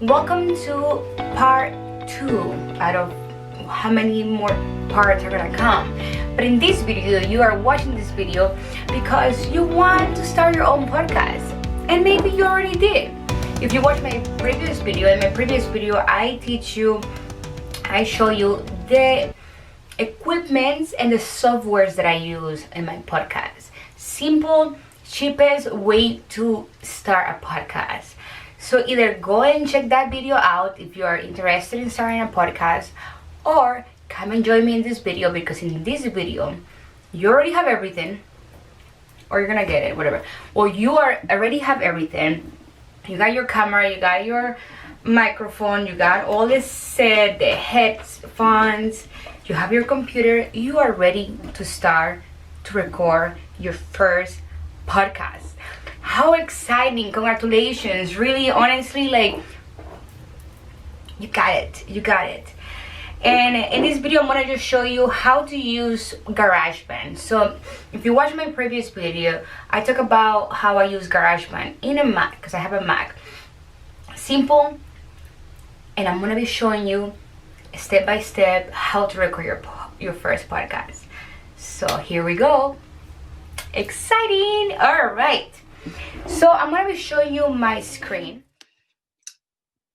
welcome to part 2 out of how many more parts are gonna come. But in this video, you are watching this video because you want to start your own podcast, and maybe you already did. If you watch my previous video, I show you the equipments and the softwares that I use in my podcast. Simple, cheapest way to start a podcast. So either go and check that video out if you are interested in starting a podcast, or come and join me in this video, because in this video you already have everything, or you're gonna get it, whatever. Or you already have everything. You got your camera, you got your microphone, you got all this set, the headphones, you have your computer, you are ready to start to record your first podcast. How exciting! Congratulations! Really, honestly, like, you got it. And in this video, I'm gonna just show you how to use GarageBand. So if you watch my previous video, I talk about how I use GarageBand in a Mac, because I have a Mac. Simple, and I'm gonna be showing you step by step how to record your first podcast. So here we go. Exciting! All right. So I'm gonna be showing you my screen.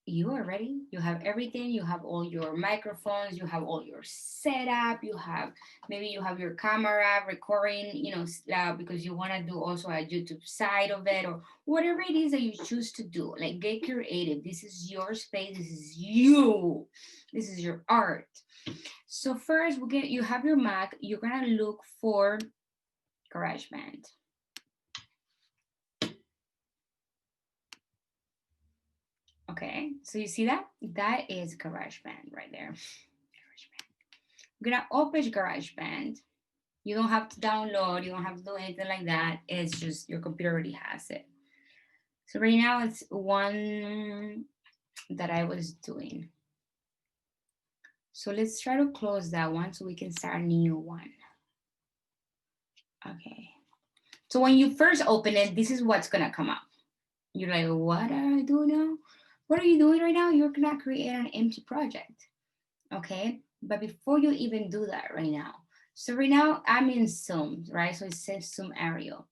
You are ready. You have everything. You have all your microphones. You have all your setup. Maybe you have your camera recording, because you want to do also a YouTube side of it, or whatever it is that you choose to do. Like, get creative. This is your space. This is you. This is your art. So first, you have your Mac. You're gonna look for GarageBand. Okay, so you see that? That is GarageBand right there. GarageBand. I'm gonna open GarageBand. You don't have to download, you don't have to do anything like that. It's just your computer already has it. So right now it's one that I was doing. So let's try to close that one so we can start a new one. Okay. So when you first open it, this is what's gonna come up. You're like, what are I doing now? What are you doing right now? You're gonna create an empty project, okay? But before you even do that right now, so right now I'm in Zoom, right? So it says Zoom Aerial.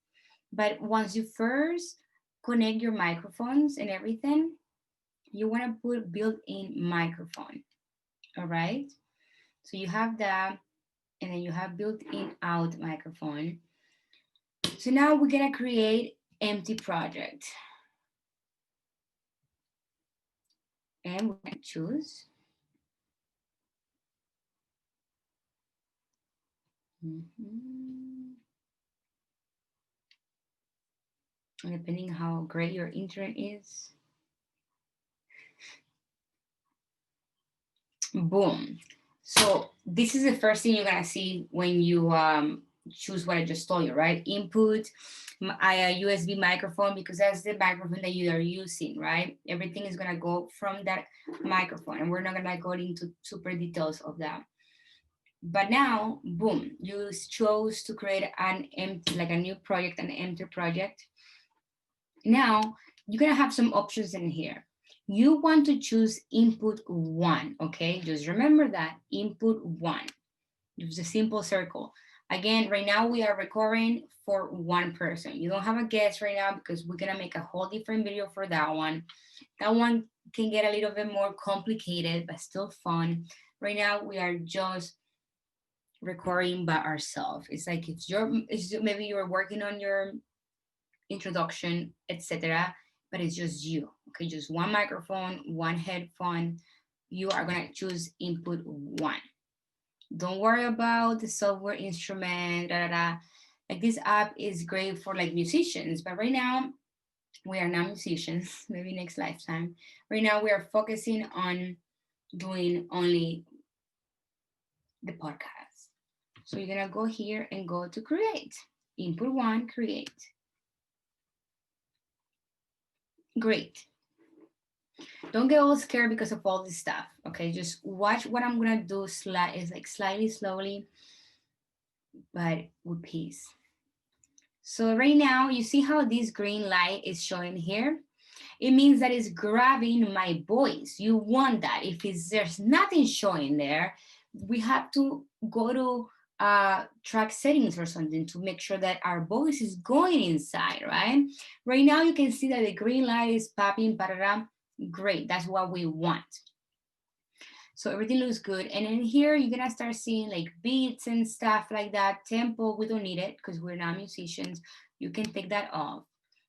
But once you first connect your microphones and everything, you wanna put built-in microphone, all right? So you have that, and then you have built-in out microphone. So now we're gonna create empty project. And we're going to choose. Depending how great your internet is. Boom. So this is the first thing you're going to see when you choose what I just told you, right? Input, a USB microphone, because that's the microphone that you are using, right? Everything is going to go from that microphone, and we're not going to go into super details of that. But now, boom, you chose to create an empty, like a new project, an empty project. Now you're going to have some options in here. You want to choose input 1, okay? Just remember that, input 1. It's a simple circle. Again, right now we are recording for one person. You don't have a guest right now, because we're gonna make a whole different video for that one. That one can get a little bit more complicated, but still fun. Right now we are just recording by ourselves. It's like maybe you're working on your introduction, etc., but it's just you, okay? Just one microphone, one headphone. You are gonna choose input 1. Don't worry about the software instrument, Like, this app is great for like musicians, but right now we are not musicians, maybe next lifetime. Right now we are focusing on doing only the podcast. So you're gonna go here and go to create. Input 1, create. Great. Don't get all scared because of all this stuff, okay? Just watch what I'm gonna do. Is like slightly slowly, but with peace. So right now, you see how this green light is showing here? it means that it's grabbing my voice. You want that. If there's nothing showing there, we have to go to track settings or something to make sure that our voice is going inside, right? Right now you can see that the green light is popping, great, that's what we want. So everything looks good. And in here, you're gonna start seeing like beats and stuff like that. Tempo, we don't need it because we're not musicians. You can take that off.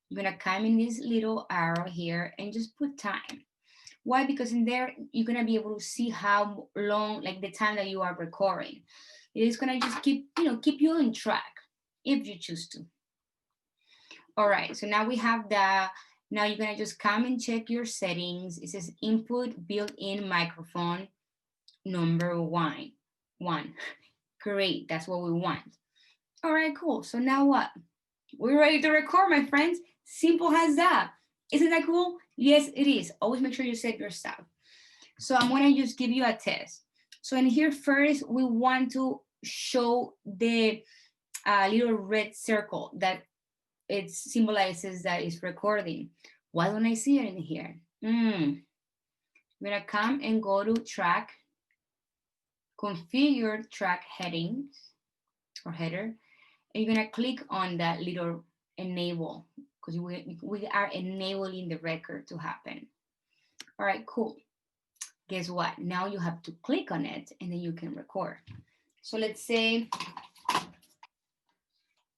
You're gonna come in this little arrow here and just put time. Why? Because in there, you're gonna be able to see how long, like the time that you are recording. It is gonna just keep you on track if you choose to. All right, so now we have that. Now you're gonna just come and check your settings. It says input built-in microphone number one. Great, that's what we want. All right, cool. So now what? We're ready to record, my friends. Simple as that. Isn't that cool? Yes, it is. Always make sure you save your stuff. So I'm gonna just give you a test. So in here first, we want to show the little red circle that it symbolizes that it's recording. Why don't I see it in here? I'm gonna come and go to track, configure track headings or header, and you're gonna click on that little enable because we are enabling the record to happen. All right, cool. Guess what? Now you have to click on it and then you can record. So let's say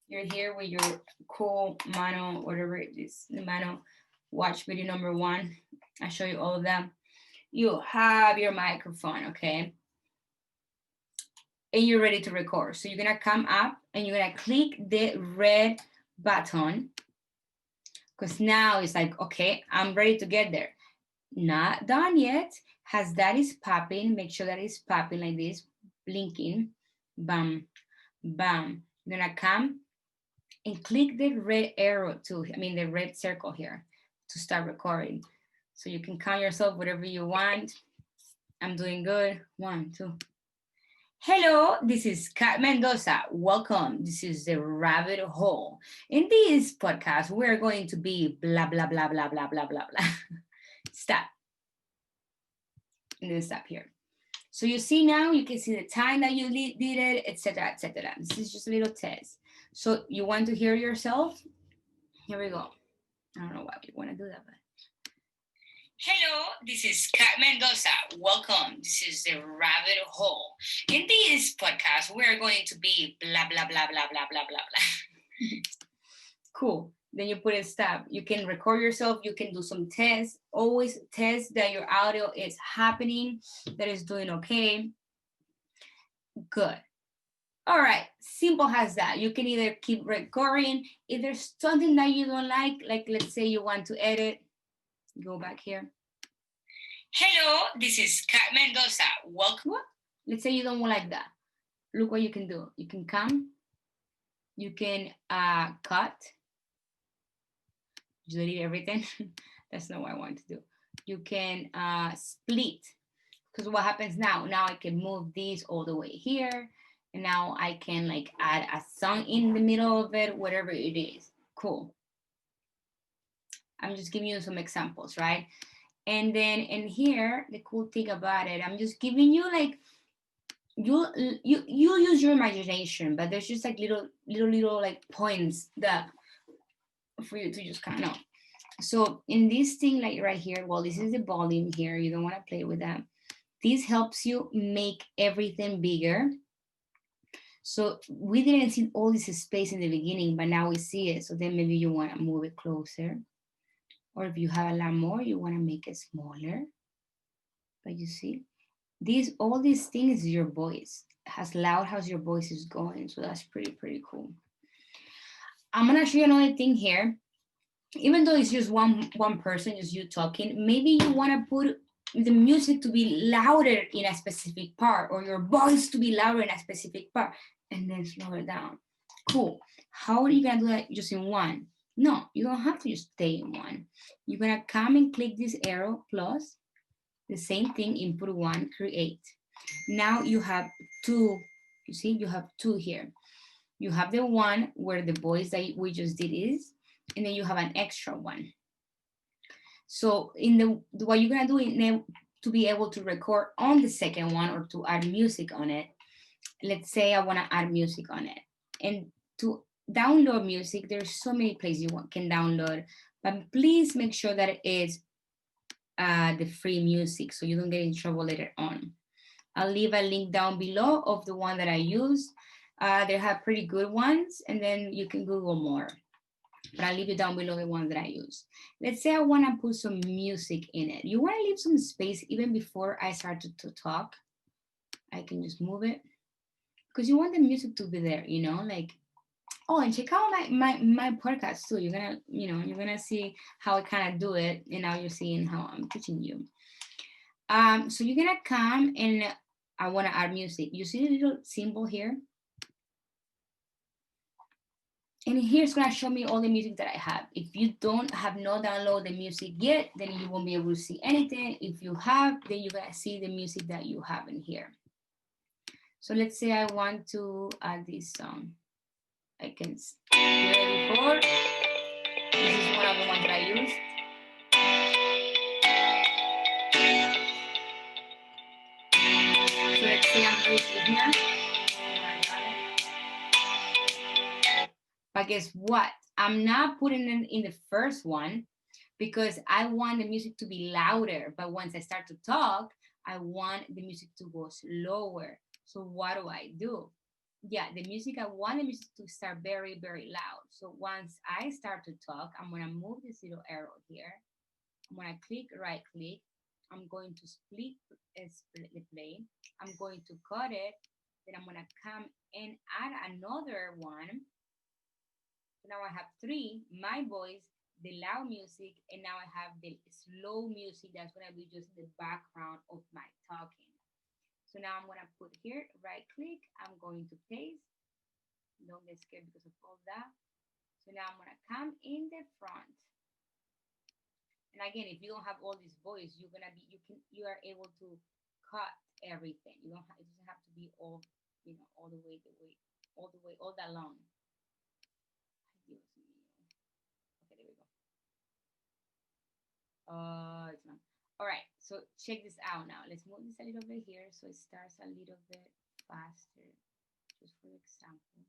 you're here with your cool Mano, whatever it is, the Mano watch video number 1. I show you all of them. You have your microphone, okay? And you're ready to record. So you're gonna come up and you're gonna click the red button because now it's like, okay, I'm ready to get there. Not done yet. As that is popping, make sure that it's popping like this, blinking, bam, bam. You're gonna come and click the red arrow the red circle here to start recording. So you can count yourself whatever you want. I'm doing good. 1, 2. Hello, this is Kat Mendoza. Welcome. This is the Rabbit Hole. In this podcast, we're going to be blah, blah, blah, blah, blah, blah, blah, blah. Stop. And then stop here. So you see now, you can see the time that you did it, etc., etc. This is just a little test. So you want to hear yourself? Here we go. I don't know why we want to do that, but. Hello, this is Kat Mendoza. Welcome. This is the Rabbit Hole. In this podcast, we're going to be blah, blah, blah, blah, blah, blah, blah, blah. Cool. Then you put it stop. You can record yourself. You can do some tests. Always test that your audio is happening, that is doing okay. Good. All right. Simple as that. You can either keep recording. If there's something that you don't like let's say you want to edit, go back here. Hello, this is Kat Mendoza. Welcome. What? Let's say you don't like that. Look what you can do. You can come. You can cut. Delete everything. That's not what I want to do. You can split. Because what happens now? Now I can move these all the way here. And now I can add a song in the middle of it, whatever it is. Cool. I'm just giving you some examples, right? And then in here, the cool thing about it, I'm just giving you you use your imagination, but there's just little points that for you to just kind of know. So in this thing right here, well, this is the volume here. You don't want to play with that. This helps you make everything bigger. So we didn't see all this space in the beginning, but now we see it. So then maybe you want to move it closer. Or if you have a lot more, you want to make it smaller. But you see, all these things is your voice. As loud as your voice is going. So that's pretty cool. I'm going to show you another thing here. Even though it's just one person, just you talking, maybe you want to put the music to be louder in a specific part or your voice to be louder in a specific part and then slow it down. Cool. How are you going to do that just in one? No, you don't have to just stay in one. You're going to come and click this arrow plus the same thing, input 1, create. Now you have 2. You see, you have 2 here. You have the one where the voice that we just did is, and then you have an extra one. So in the what you're gonna do to be able to record on the second one or to add music on it, let's say I want to add music on it. And to download music, there's so many places can download, but please make sure that it is the free music so you don't get in trouble later on. I'll leave a link down below of the one that I use. They have pretty good ones, and then you can Google more. But I'll leave it down below the ones that I use. Let's say I want to put some music in it. You want to leave some space even before I start to talk. I can just move it because you want the music to be there, you know, like, oh, and check out my podcast too. You're gonna see how I kind of do it, and now you're seeing how I'm teaching you. So you're gonna come and I want to add music. You see the little symbol here? And here's gonna show me all the music that I have. If you don't have not downloaded the music yet, then you won't be able to see anything. If you have, then you're gonna see the music that you have in here. So let's say I want to add this song. I can hear it before. This is one of the ones that I use. So let's say I'm using here. But guess what? I'm not putting it in the first one because I want the music to be louder. But once I start to talk, I want the music to go slower. So what do? Yeah, I want the music to start very, very loud. So once I start to talk, I'm gonna move this little arrow here. I'm gonna right click. I'm going to split the play. I'm going to cut it. Then I'm gonna come and add another one. So now I have three, my voice, the loud music, and now I have the slow music that's gonna be just the background of my talking. So now I'm gonna put here, right click, I'm going to paste. Don't get scared because of all that. So now I'm gonna come in the front. And again, if you don't have all this voice, you are able to cut everything. You don't have, it doesn't have to be all, all the way, all that long. Okay, there we go. It's not. All right, so check this out now. Let's move this a little bit here so it starts a little bit faster, just for example.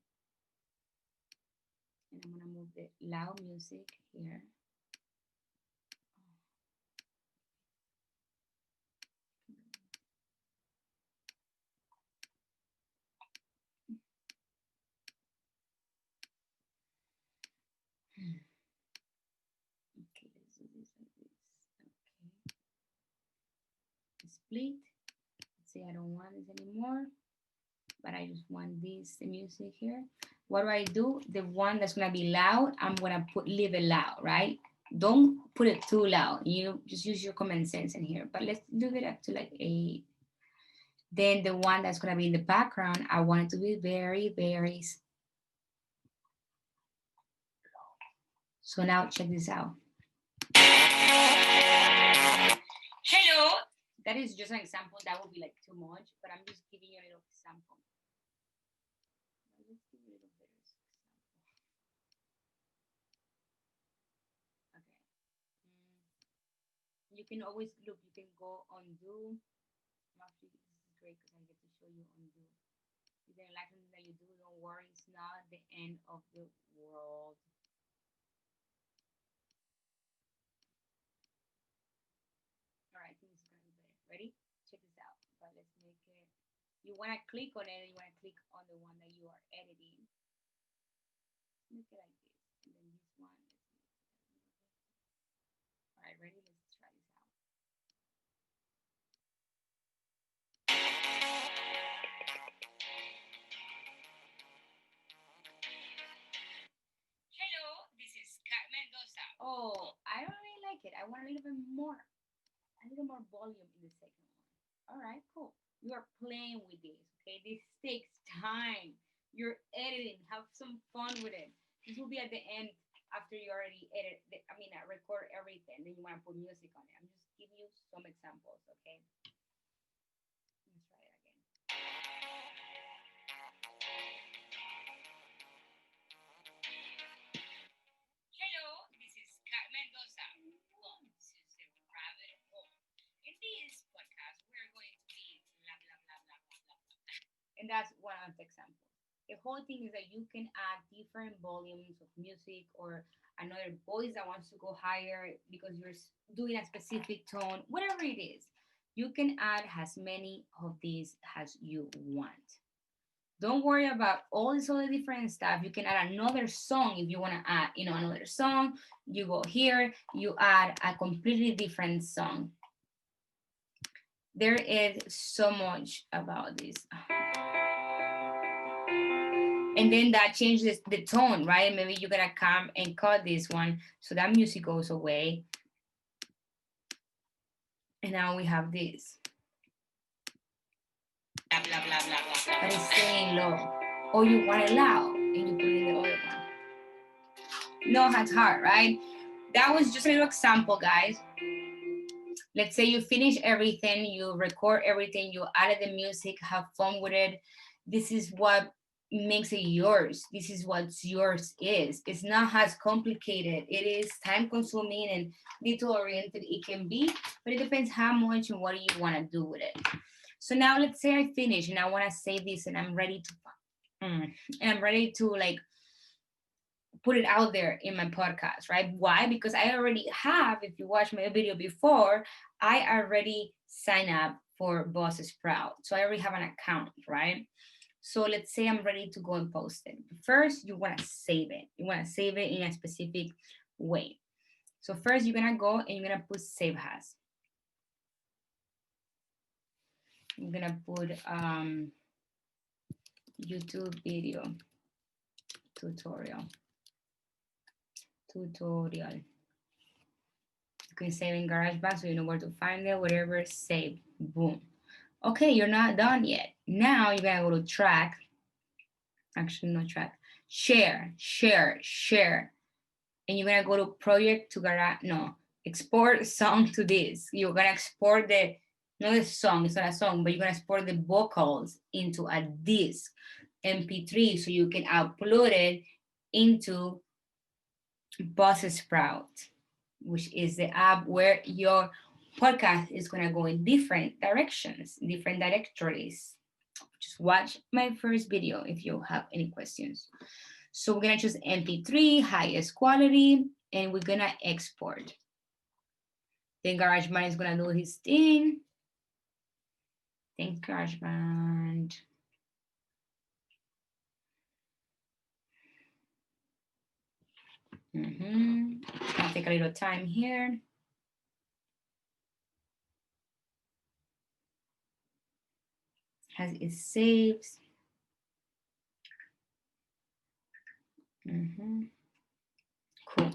And I'm gonna move the loud music here. Okay, let's do this like this. Okay. Split. Let's say I don't want this anymore, but I just want this the music here. What do? The one that's gonna be loud, I'm gonna leave it loud, right? Don't put it too loud. You just use your common sense in here. But let's leave it up to like 8. Then the one that's gonna be in the background, I want it to be very, very. So now check this out. Hello. That is just an example. That would be like too much, but I'm just giving you a little example. Let's give you a little better example. Okay. You can always look. You can go undo. Actually, this is great because I get to show you undo. If you didn't like something that you do, don't worry. It's not the end of the world. All right, I think this is gonna be better. Ready? Check this out. But let's make it. You wanna click on it, and you wanna click on the one that you are editing. Let's make it like this, and then this one. All right, ready? Let's try this out. Hello, this is Mendoza. Oh, I don't really like it. I want a little bit more, volume in the second one. All right, cool. You are playing with this, okay? This takes time. You're editing. Have some fun with it. This will be at the end after you already record everything. Then you want to put music on it. I'm just giving you some examples, okay? Let's try it again. Hello, this is Mendoza. 1, 2, And that's one of the examples. The whole thing is that you can add different volumes of music, or another voice that wants to go higher because you're doing a specific tone, whatever it is. You can add as many of these as you want. Don't worry about all this other different stuff. You can add another song if you want to add, another song. You go here, you add a completely different song. There is so much about this. And then that changes the tone, right? Maybe you're gonna come and cut this one so that music goes away. And now we have this. Blah, blah, blah, blah, blah. But it's staying low. Or you want it loud and you put it in the other one. No, that's hard, right? That was just a little example, guys. Let's say you finish everything, you record everything, you added the music, have fun with it. This is what makes it yours. This is what yours is. It's not as complicated. It is time consuming and detail oriented it can be, but it depends how much and what do you want to do with it. So now let's say I finish and I want to save this and I'm ready to like put it out there in my podcast, right? Why? Because I already have, if you watch my video before, I already signed up for Buzzsprout. So I already have an account, right? So let's say I'm ready to go and post it. First, you want to save it. You want to save it in a specific way. So first you're going to go and you're going to put save as. I'm going to put YouTube video tutorial. You can save in GarageBand so you know where to find it, whatever, save, boom. Okay, you're not done yet. Now you're gonna go to track, actually not track, share. And you're gonna go to project to export song to this. You're gonna export not the song, it's not a song, but you're gonna export the vocals into a disc, MP3, so you can upload it into Buzzsprout, which is the app where your podcast is going to go in different directions, different directories. Just watch my first video if you have any questions. So we're going to choose MP3, highest quality, and we're going to export. Then GarageBand is going to do his thing. Thanks, GarageBand. I'll take a little time here. As it saves. Cool.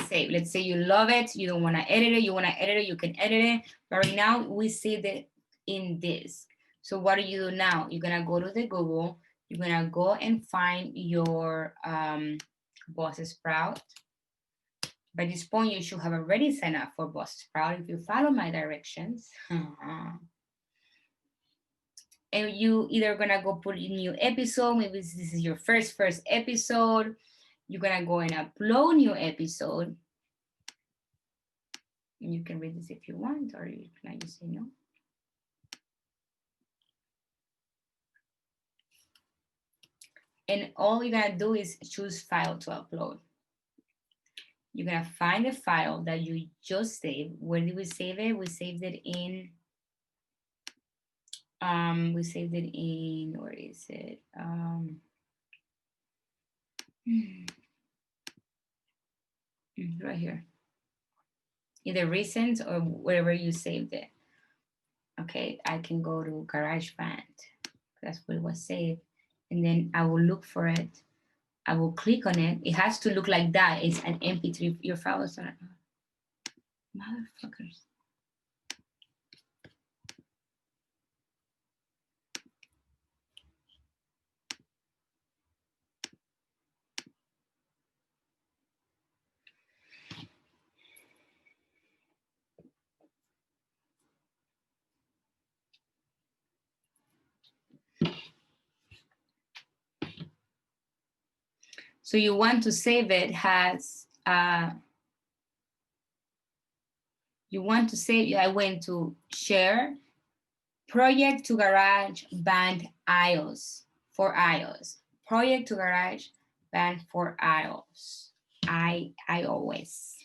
Save. Let's say you love it, you don't want to edit it, you want to edit it, you can edit it. But right now we saved it in this. So what do you do now? You're gonna go to the Google, you're gonna go and find your Buzzsprout. By this point, you should have already signed up for Buzzsprout if you follow my directions. And you either gonna go put a new episode, maybe this is your first episode. You're gonna go and upload new episode. And you can read this if you want, or you can just say no. And all you're gonna do is choose file to upload. You're gonna find the file that you just saved. Where did we save it? We saved it in, where is it? Right here. Either recent or wherever you saved it. Okay, I can go to GarageBand. That's where it was saved. And then I will look for it. I will click on it. It has to look like that. It's an MP3. Your files are motherfuckers. So you want to save it as, I went to share, Project to GarageBand iOS for iOS. Project to GarageBand for iOS. iOS.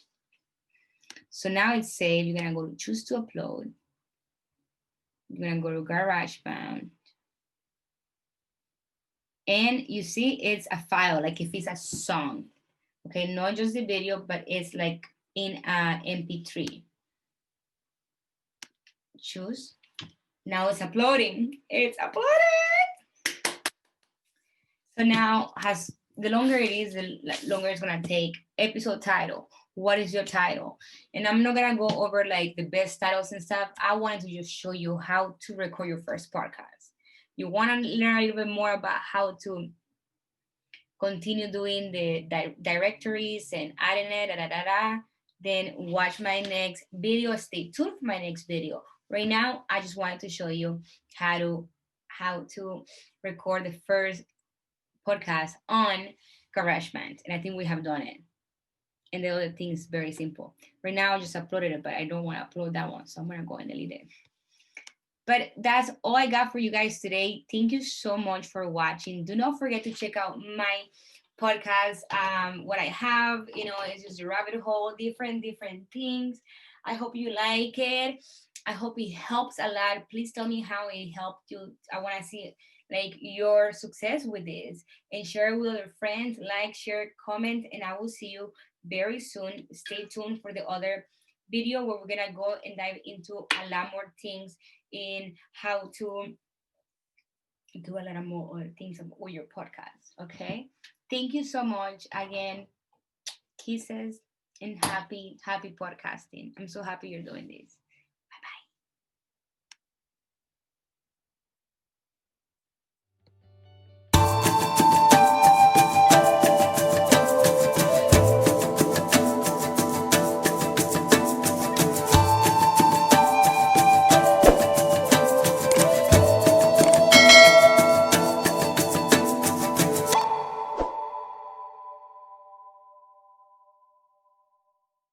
So now it's saved. You're gonna go to choose to upload. You're gonna go to GarageBand. And you see it's a file, like if it's a song. Okay, not just the video, but it's like in a MP3. Choose. Now it's uploading. It's uploaded. So now the longer it is, the longer it's gonna take. Episode title. What is your title? And I'm not gonna go over like the best titles and stuff. I wanted to just show you how to record your first podcast. You want to learn a little bit more about how to continue doing the directories and adding it, then watch my next video. Stay tuned for my next video. Right now, I just wanted to show you how to record the first podcast on GarageBand, and I think we have done it. And the other thing is very simple. Right now, I just uploaded it, but I don't want to upload that one, so I'm gonna go and delete it. But that's all I got for you guys today. Thank you so much for watching. Do not forget to check out my podcast. What I have, is just a rabbit hole, different things. I hope you like it. I hope it helps a lot. Please tell me how it helped you. I want to see like your success with this, and share it with your friends. Like, share, comment, and I will see you very soon. Stay tuned for the other video where we're gonna go and dive into a lot more things in how to do a lot of more things with your podcast. Okay, thank you so much again. Kisses and happy podcasting. I'm so happy you're doing this.